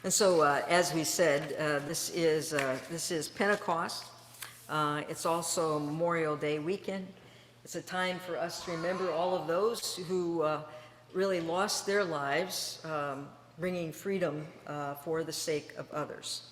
And so, as we said, this is Pentecost. It's also Memorial Day weekend. It's a time for us to remember all of those who really lost their lives bringing freedom for the sake of others.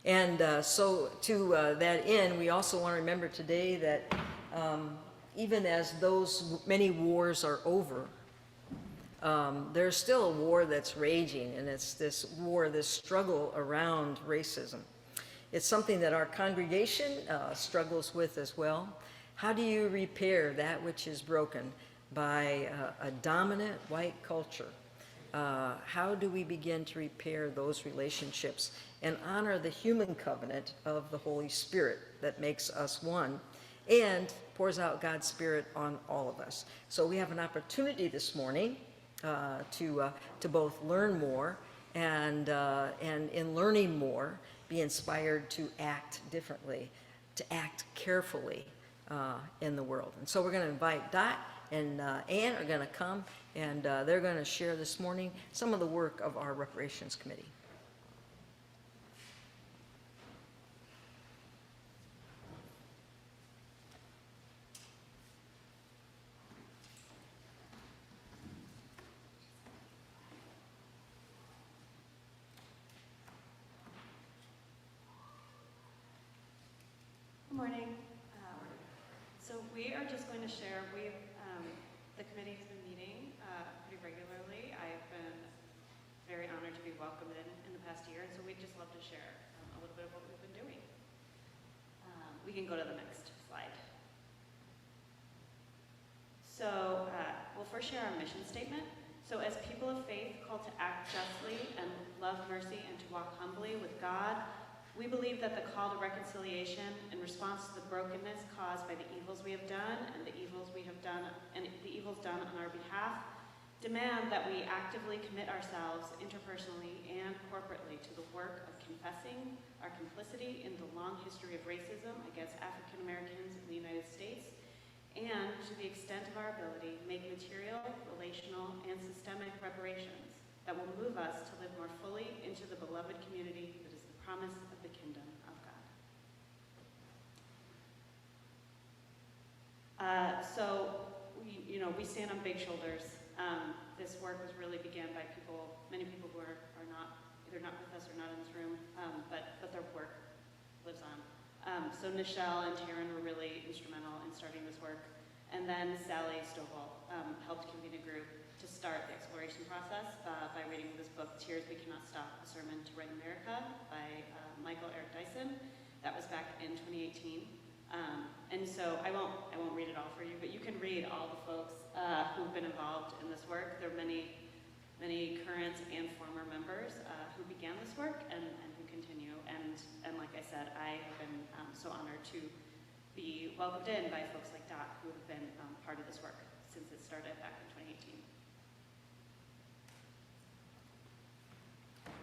And so to that end, we also want to remember today that even as those many wars are over, there's still a war that's raging, and it's this war, this struggle around racism. It's something that our congregation struggles with as well. How do you repair that which is broken by a dominant white culture? How do we begin to repair those relationships and honor the human covenant of the Holy Spirit that makes us one and pours out God's Spirit on all of us? So we have an opportunity this morning to both learn more and in learning more, be inspired to act differently, to act carefully in the world. And so we're going to invite Dot and Ann are going to come, and they're going to share this morning some of the work of our Reparations Committee. Good morning. So we are just going to share, the committee has been meeting pretty regularly. I've been very honored to be welcomed in the past year, and so we'd just love to share a little bit of what we've been doing. We can go to the next slide. So we'll first share our mission statement. So as people of faith called to act justly and love mercy and to walk humbly with God, we believe that the call to reconciliation in response to the brokenness caused by the evils we have done and the evils we have done and the evils done on our behalf demand that we actively commit ourselves interpersonally and corporately to the work of confessing our complicity in the long history of racism against African Americans in the United States, and to the extent of our ability, make material, relational, and systemic reparations that will move us to live more fully into the beloved community that is the promise of the kingdom of God. We stand on big shoulders. This work was really began by many people who are either not with us or not in this room, but their work lives on. So Nichelle and Taryn were really instrumental in starting this work. And then Sally Stovall helped convene a group to start the exploration process by reading this book, Tears We Cannot Stop, A Sermon to Right America by Michael Eric Dyson. That was back in 2018. And so I won't read it all for you, but you can read all the folks who've been involved in this work. There are many current and former members who began this work and who continue. And like I said, I have been so honored to be welcomed in by folks like Dot, who have been part of this work since it started back in 2018.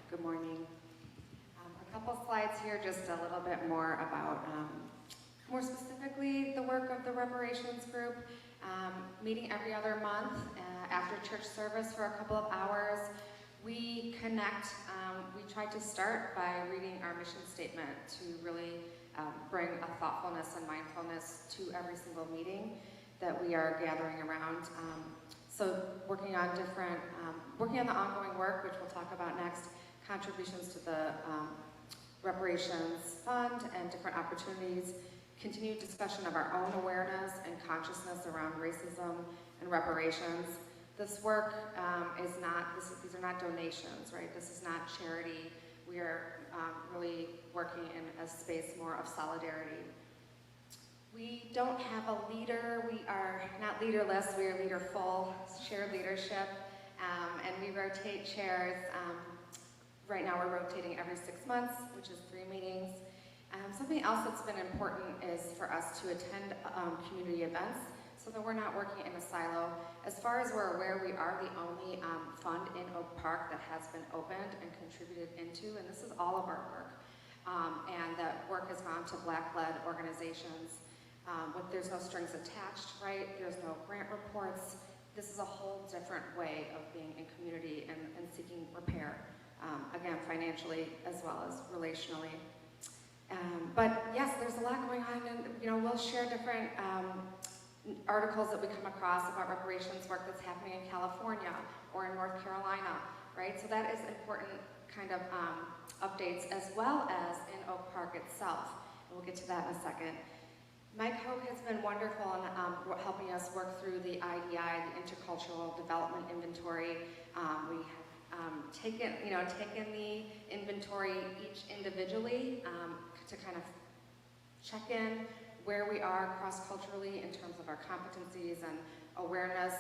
Good morning. A couple slides here, just a little bit more about, more specifically, the work of the Reparations Group. Meeting every other month after church service for a couple of hours. We connect. We try to start by reading our mission statement to really bring a thoughtfulness and mindfulness to every single meeting that we are gathering around. So working on the ongoing work, which we'll talk about next, contributions to the Reparations Fund and different opportunities, continued discussion of our own awareness and consciousness around racism and reparations. This work these are not donations, right? This is not charity. We are really working in a space more of solidarity. We don't have a leader. We are not leaderless, we are leaderful, shared leadership, and we rotate chairs. Right now we're rotating every 6 months, which is 3 meetings. Something else that's been important is for us to attend community events so that we're not working in a silo. As far as we're aware, we are the only fund in Oak Park that has been opened and contributed into, and this is all of our work. And that work has gone to Black-led organizations. There's no strings attached, right? There's no grant reports. This is a whole different way of being in community and seeking repair again, financially as well as relationally. But yes, there's a lot going on, and we'll share different articles that we come across about reparations work that's happening in California or in North Carolina, right? So that is important kind of updates, as well as in Oak Park itself. And we'll get to that in a second. Mike Hogue has been wonderful in helping us work through the IDI, the Intercultural Development Inventory. We have taken the inventory each individually to kind of check in where we are cross-culturally in terms of our competencies and awareness.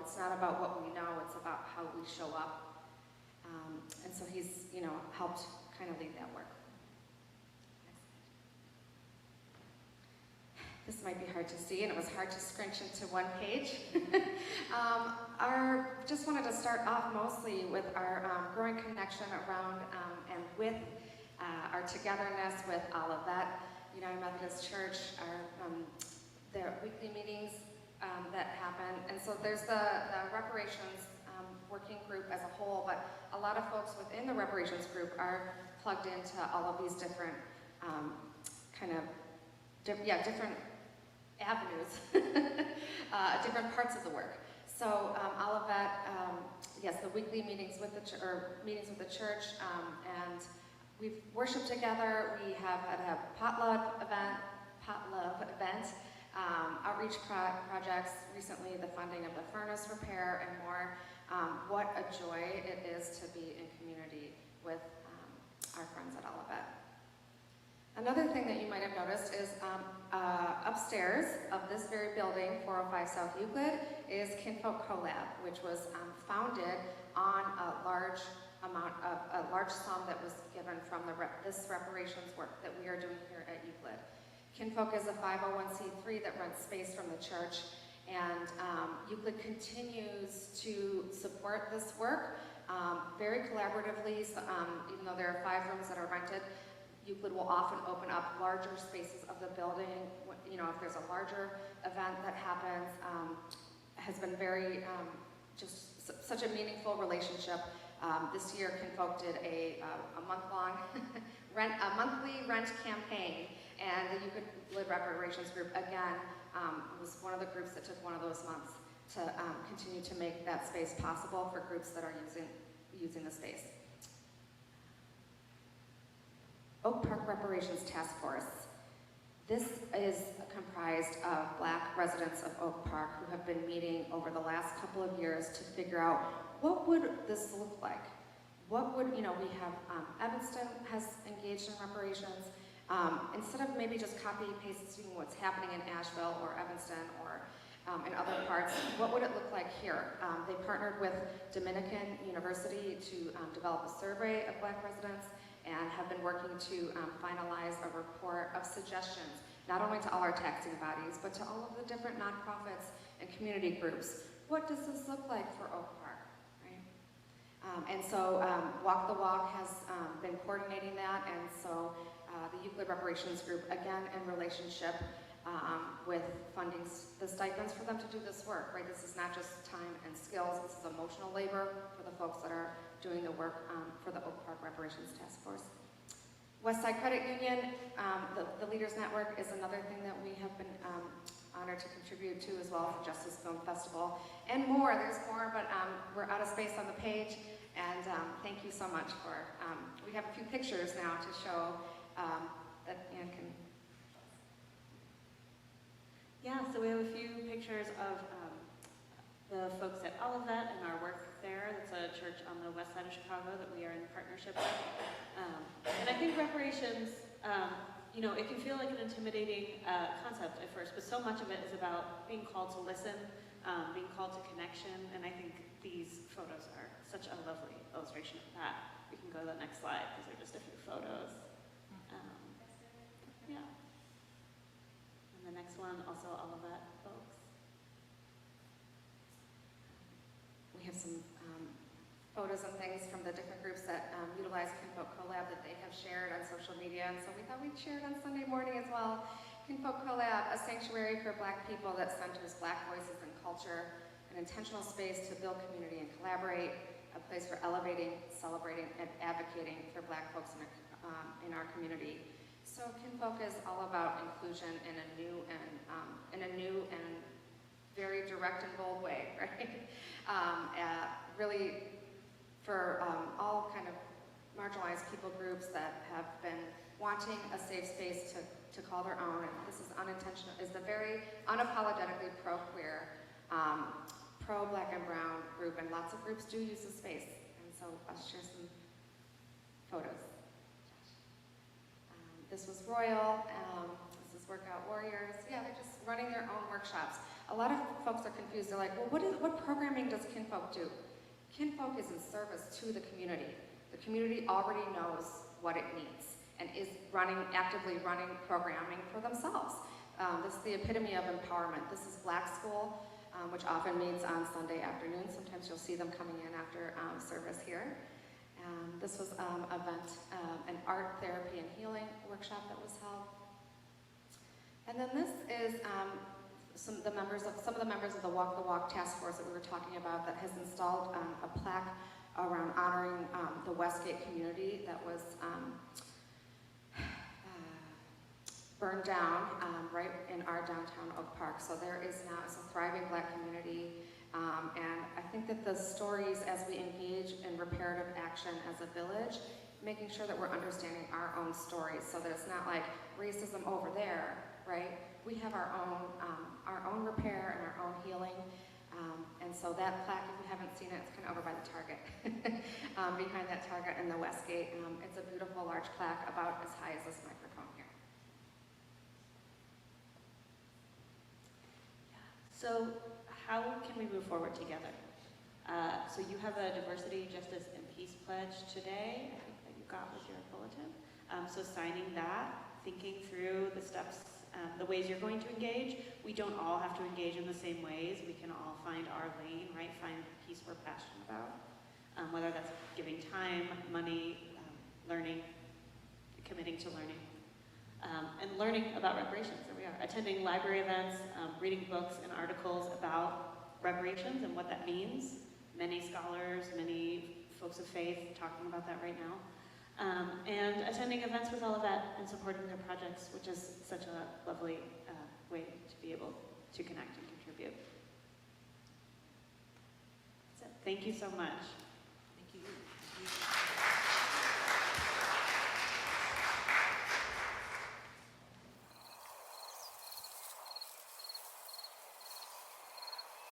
It's not about what we know, it's about how we show up. And so he's, helped kind of lead that work. This might be hard to see, and it was hard to scrunch into one page. Just wanted to start off mostly with our growing connection around and with our togetherness with Olivet United Methodist Church, their weekly meetings that happen. And so there's the reparations working group as a whole, but a lot of folks within the reparations group are plugged into all of these different different avenues, different parts of the work. So Olivet, yes, the weekly meetings with the church, and we've worshiped together. We have had a potluck event, outreach projects, recently the funding of the furnace repair and more. What a joy it is to be in community with our friends at Olivet. Another thing that you might have noticed is upstairs of this very building, 405 South Euclid, is Kinfolk CoLab, which was founded on a large sum that was given from this reparations work that we are doing here at Euclid. Kinfolk is a 501c3 that rents space from the church, and Euclid continues to support this work very collaboratively. So, even though there are 5 rooms that are rented, Euclid will often open up larger spaces of the building. If there's a larger event that happens, has been very, just such a meaningful relationship. This year, Kinfolk did a month-long monthly rent campaign, and the Euclid Reparations Group, again, was one of the groups that took one of those months to continue to make that space possible for groups that are using the space. Oak Park Reparations Taskforce. This is comprised of Black residents of Oak Park who have been meeting over the last couple of years to figure out what would this look like. What would, we have, Evanston has engaged in reparations. Instead of maybe just copy-pasting what's happening in Asheville or Evanston or in other parts, what would it look like here? They partnered with Dominican University to develop a survey of Black residents, and have been working to finalize a report of suggestions, not only to all our taxing bodies, but to all of the different nonprofits and community groups. What does this look like for Oak Park, right? And so Walk the Walk has been coordinating that, and so the Euclid Reparations Group, again, in relationship with funding the stipends for them to do this work, right? This is not just time and skills, this is emotional labor for the folks that are doing the work for the Oak Park Reparations Task Force. Westside Credit Union, the Leaders Network is another thing that we have been honored to contribute to, as well as the Justice Film Festival, and more. There's more, but we're out of space on the page, and thank you so much for, we have a few pictures now to show that Ann can. Yeah, so we have a few pictures of the folks at Olivet and our work there. That's a church on the west side of Chicago that we are in partnership with. And I think reparations, it can feel like an intimidating concept at first, but so much of it is about being called to listen, being called to connection, and I think these photos are such a lovely illustration of that. We can go to the next slide. These are just a few photos. Yeah. And the next one, also Olivet folks. We have some photos and things from the different groups that utilize Kinfolk CoLab that they have shared on social media, and so we thought we'd share it on Sunday morning as well. Kinfolk CoLab, a sanctuary for Black people that centers Black voices and culture, an intentional space to build community and collaborate. a place for elevating, celebrating, and advocating for Black folks in our community. So Kinfolk is all about inclusion in a new and very direct and bold way, right? Really for all kind of marginalized people groups that have been wanting a safe space to call their own, and this is unintentional, is the very unapologetically pro-queer, pro-Black and brown group, and lots of groups do use the space. And so I'll share some photos. This was Royal, this is Workout Warriors. Yeah, they're just running their own workshops. A lot of folks are confused. They're like, well, what programming does Kinfolk do? Kinfolk is in service to the community. The community already knows what it needs and is actively running programming for themselves. This is the epitome of empowerment. This is Black School, which often meets on Sunday afternoons. Sometimes you'll see them coming in after service here. This was an art therapy and healing workshop that was held. And then this is some of the members of the Walk the Walk Task Force that we were talking about that has installed a plaque around honoring the Westgate community that was burned down right in our downtown Oak Park. So there is now a thriving Black community. And I think that the stories, as we engage in reparative action as a village, making sure that we're understanding our own stories so that it's not like racism over there, right? We have our own repair and our own healing. And so that plaque, if you haven't seen it, it's kind of over by the Target, behind that Target in the Westgate. It's a beautiful large plaque about as high as this microphone here. So how can we move forward together? So you have a diversity, justice, and peace pledge today, I think that you got with your bulletin. So signing that, thinking through the steps, the ways you're going to engage. We don't all have to engage in the same ways. We can all find our lane, right? Find the piece we're passionate about. Whether that's giving time, money, learning, committing to learning. And learning about reparations, there we are. Attending library events, reading books and articles about reparations and what that means. Many scholars, many folks of faith talking about that right now. And attending events with all of that and supporting their projects, which is such a lovely way to be able to connect and contribute. So, thank you so much.